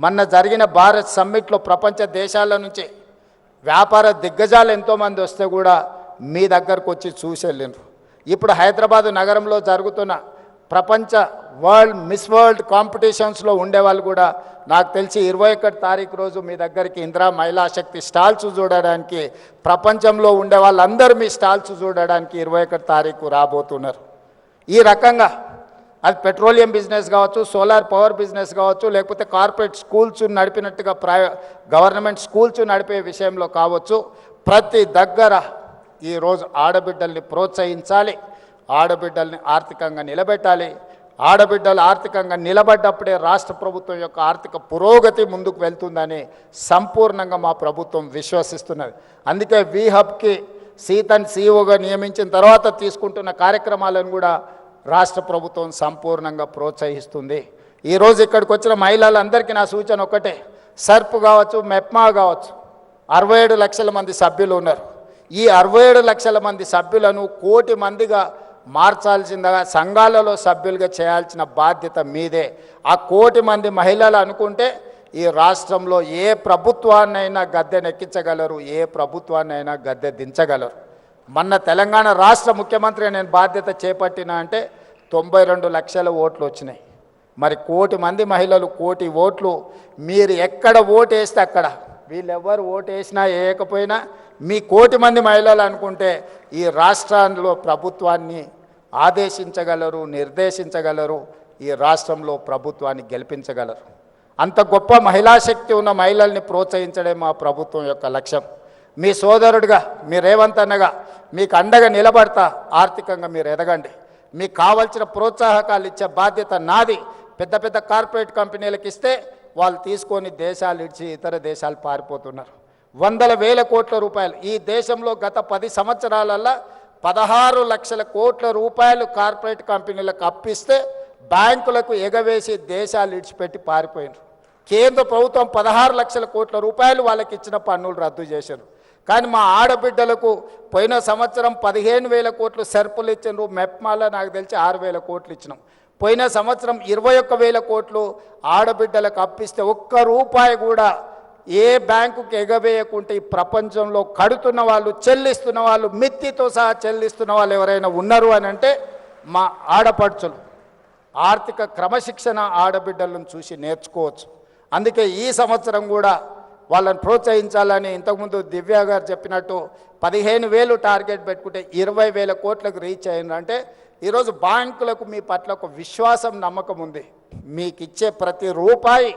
మొన్న జరిగిన భారత్ సమ్మిట్లో ప్రపంచ దేశాల నుంచి వ్యాపార దిగ్గజాలు ఎంతోమంది వస్తే కూడా మీ దగ్గరకు వచ్చి చూసి వెళ్ళినారు. ఇప్పుడు హైదరాబాదు నగరంలో జరుగుతున్న ప్రపంచ మిస్ వరల్డ్ కాంపిటీషన్స్లో ఉండేవాళ్ళు కూడా నాకు తెలిసి 21 తారీఖు రోజు మీ దగ్గరికి ఇందిరా మహిళా శక్తి స్టాల్స్ చూడడానికి, ప్రపంచంలో ఉండే వాళ్ళందరూ మీ స్టాల్స్ చూడడానికి 21 తారీఖు రాబోతున్నారు. ఈ రకంగా అది పెట్రోలియం బిజినెస్ కావచ్చు, సోలార్ పవర్ బిజినెస్ కావచ్చు, లేకపోతే కార్పొరేట్ స్కూల్స్ నడిపినట్టుగా గవర్నమెంట్ స్కూల్స్ నడిపే విషయంలో కావచ్చు, ప్రతి దగ్గర ఈరోజు ఆడబిడ్డల్ని ప్రోత్సహించాలి, ఆడబిడ్డల్ని ఆర్థికంగా నిలబెట్టాలి. ఆడబిడ్డలు ఆర్థికంగా నిలబడ్డప్పుడే రాష్ట్ర ప్రభుత్వం యొక్క ఆర్థిక పురోగతి ముందుకు వెళ్తుందని సంపూర్ణంగా మా ప్రభుత్వం విశ్వసిస్తున్నది. అందుకే వీహబ్కి సీతన్ సీఈఓగా నియమించిన తర్వాత తీసుకుంటున్న కార్యక్రమాలను కూడా రాష్ట్ర ప్రభుత్వం సంపూర్ణంగా ప్రోత్సహిస్తుంది. ఈరోజు ఇక్కడికి వచ్చిన మహిళలందరికీ నా సూచన ఒకటే, సర్ప్ కావచ్చు, మెప్మా కావచ్చు, 67 లక్షల మంది సభ్యులు ఉన్నారు. ఈ 67 లక్షల మంది సభ్యులను 1 కోటి మందిగా మార్చాల్సిందిగా సంఘాలలో సభ్యులుగా చేయాల్సిన బాధ్యత మీదే. ఆ 1 కోటి మంది మహిళలు అనుకుంటే ఈ రాష్ట్రంలో ఏ ప్రభుత్వాన్నైనా గద్దెనెక్కించగలరు, ఏ ప్రభుత్వాన్నైనా గద్దె దించగలరు. మొన్న తెలంగాణ రాష్ట్ర ముఖ్యమంత్రి నేను బాధ్యత చేపట్టిన అంటే 92 లక్షల ఓట్లు వచ్చినాయి. మరి 1 కోటి మంది మహిళలు 1 కోటి ఓట్లు, మీరు ఎక్కడ ఓటు వేస్తే అక్కడ, వీళ్ళెవ్వరు ఓటు వేసినా వేయకపోయినా మీ 1 కోటి మంది మహిళలు అనుకుంటే ఈ రాష్ట్రంలో ప్రభుత్వాన్ని ఆదేశించగలరు, నిర్దేశించగలరు, ఈ రాష్ట్రంలో ప్రభుత్వాన్ని గెలిపించగలరు. అంత గొప్ప మహిళా శక్తి ఉన్న మహిళల్ని ప్రోత్సహించడం మా ప్రభుత్వం యొక్క లక్ష్యం. మీ సోదరుడిగా, మీ రేవంత్ అన్నగా మీకు అండగా నిలబడతా, ఆర్థికంగా మీరు ఎదగండి. మీకు కావాల్సిన ప్రోత్సాహకాలు ఇచ్చే బాధ్యత నాది. పెద్ద పెద్ద కార్పొరేట్ కంపెనీలకు ఇస్తే వాళ్ళు తీసుకొని దేశాలు ఇచ్చి ఇతర దేశాలు పారిపోతున్నారు. వందల వేల కోట్ల రూపాయలు ఈ దేశంలో గత 10 సంవత్సరాలలో 16 లక్షల కోట్ల రూపాయలు కార్పొరేట్ కంపెనీలకు అప్పిస్తే బ్యాంకులకు ఎగవేసి దేశాలు ఇడిచిపెట్టి పారిపోయినారు. కేంద్ర ప్రభుత్వం 16 లక్షల కోట్ల రూపాయలు వాళ్ళకి ఇచ్చిన పన్నులు రద్దు చేశారు. కానీ మా ఆడబిడ్డలకు పోయిన సంవత్సరం 15,000 కోట్లు సర్పులు ఇచ్చినారు. మెప్మాలో నాకు తెలిసి 6,000 కోట్లు ఇచ్చినాం. పోయిన సంవత్సరం 21,000 కోట్లు ఆడబిడ్డలకు అప్పిస్తే 1 రూపాయి కూడా ఏ బ్యాంకుకి ఎగవేయకుంటే ఈ ప్రపంచంలో కడుతున్న వాళ్ళు, చెల్లిస్తున్న వాళ్ళు, మిత్తితో సహా చెల్లిస్తున్న వాళ్ళు ఎవరైనా ఉన్నారు అని అంటే మా ఆడపడుచులు. ఆర్థిక క్రమశిక్షణ ఆడబిడ్డలను చూసి నేర్చుకోవచ్చు. అందుకే ఈ సంవత్సరం కూడా వాళ్ళని ప్రోత్సహించాలని ఇంతకుముందు దివ్య గారు చెప్పినట్టు 15,000 టార్గెట్ పెట్టుకుంటే 20,000 కోట్లకు రీచ్ అయిందంటే ఈరోజు బ్యాంకులకు మీ పట్ల ఒక విశ్వాసం, నమ్మకం ఉంది. మీకు ఇచ్చే ప్రతి రూపాయి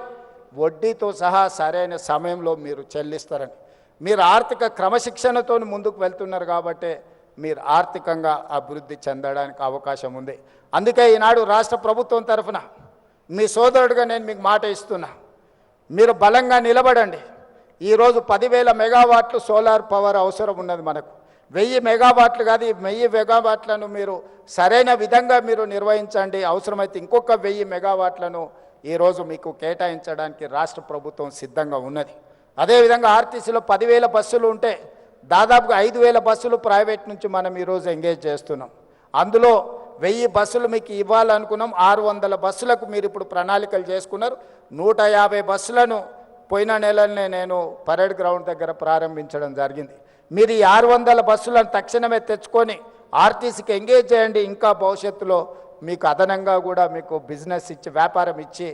వడ్డీతో సహా సరైన సమయంలో మీరు చెల్లిస్తారని. మీరు ఆర్థిక క్రమశిక్షణతో ముందుకు వెళ్తున్నారు కాబట్టి మీరు ఆర్థికంగా అభివృద్ధి చెందడానికి అవకాశం ఉంది. అందుకే ఈనాడు రాష్ట్ర ప్రభుత్వం తరఫున మీ సోదరుడిగా నేను మీకు మాట ఇస్తున్నా, మీరు బలంగా నిలబడండి. ఈరోజు 10,000 మెగావాట్లు సోలార్ పవర్ అవసరం ఉన్నది మనకు. 1000 మెగావాట్లు కాదు, ఈ 1000 మెగావాట్లను మీరు సరైన విధంగా మీరు నిర్వహించండి. అవసరమైతే ఇంకొక 1000 మెగావాట్లను ఈరోజు మీకు కేటాయించడానికి రాష్ట్ర ప్రభుత్వం సిద్ధంగా ఉన్నది. అదేవిధంగా ఆర్టీసీలో 10,000 బస్సులు ఉంటే దాదాపుగా 5,000 బస్సులు ప్రైవేట్ నుంచి మనం ఈరోజు ఎంగేజ్ చేస్తున్నాం. అందులో 1000 బస్సులు మీకు ఇవ్వాలనుకున్నాం. 600 బస్సులకు మీరు ఇప్పుడు ప్రణాళికలు చేసుకున్నారు. 150 బస్సులను పోయిన నెలనే నేను పరేడ్ గ్రౌండ్ దగ్గర ప్రారంభించడం జరిగింది. మీరు ఈ 600 బస్సులను తక్షణమే తెచ్చుకొని ఆర్టీసీకి ఎంగేజ్ చేయండి. ఇంకా భవిష్యత్తులో మీకు అదనంగా కూడా మీకు బిజినెస్ ఇచ్చి, వ్యాపారం ఇచ్చి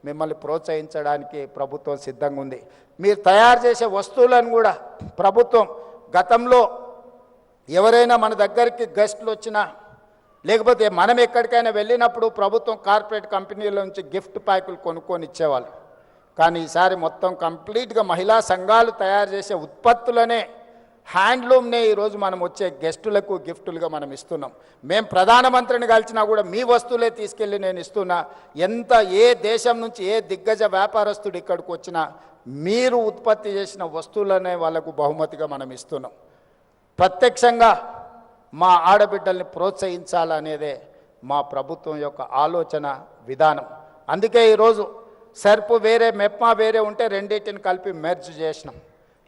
మిమ్మల్ని ప్రోత్సహించడానికి ప్రభుత్వం సిద్ధంగా ఉంది. మీరు తయారు చేసే వస్తువులను కూడా ప్రభుత్వం, గతంలో ఎవరైనా మన దగ్గరికి గెస్టులు వచ్చినా లేకపోతే మనం ఎక్కడికైనా వెళ్ళినప్పుడు ప్రభుత్వం కార్పొరేట్ కంపెనీల నుంచి గిఫ్ట్ ప్యాకులు కొనుక్కొని ఇచ్చేవాళ్ళు. కానీ ఈసారి మొత్తం కంప్లీట్గా మహిళా సంఘాలు తయారు చేసే ఉత్పత్తులనే, హ్యాండ్లూమ్నే ఈరోజు మనం వచ్చే గెస్టులకు గిఫ్టులుగా మనం ఇస్తున్నాం. మేము ప్రధానమంత్రిని కలిసినా కూడా మీ వస్తువులే తీసుకెళ్ళి నేను ఇస్తున్నా. ఏ దేశం నుంచి ఏ దిగ్గజ వ్యాపారస్తుడు ఇక్కడికి వచ్చినా మీరు ఉత్పత్తి చేసిన వస్తువులనే వాళ్ళకు బహుమతిగా మనం ఇస్తున్నాం. ప్రత్యక్షంగా మా ఆడబిడ్డల్ని ప్రోత్సహించాలనేదే మా ప్రభుత్వం యొక్క ఆలోచన విధానం. అందుకే ఈరోజు సర్పు వేరే, మెప్మా వేరే ఉంటే రెండింటిని కలిపి మెర్జ్ చేసినాం.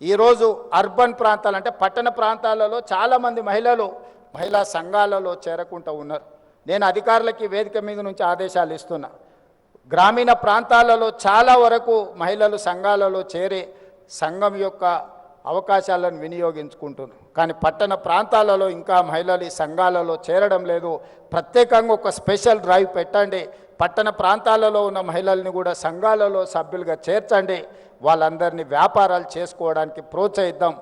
ఈరోజు అర్బన్ ప్రాంతాలు అంటే పట్టణ ప్రాంతాలలో చాలామంది మహిళలు మహిళా సంఘాలలో చేరకుంటూ ఉన్నారు. నేను అధికారులకి వేదిక మీద నుంచి ఆదేశాలు ఇస్తున్నా. గ్రామీణ ప్రాంతాలలో చాలా వరకు మహిళలు సంఘాలలో చేరి సంఘం యొక్క అవకాశాలను వినియోగించుకుంటున్నారు. కానీ పట్టణ ప్రాంతాలలో ఇంకా మహిళలు ఈ సంఘాలలో చేరడం లేదు. ప్రత్యేకంగా ఒక స్పెషల్ డ్రైవ్ పెట్టండి. పట్టణ ప్రాంతాలలో ఉన్న మహిళల్ని కూడా సంఘాలలో సభ్యులుగా చేర్చండి. వాళ్ళందరినీ వ్యాపారాలు చేసుకోవడానికి ప్రోత్సహిద్దాం.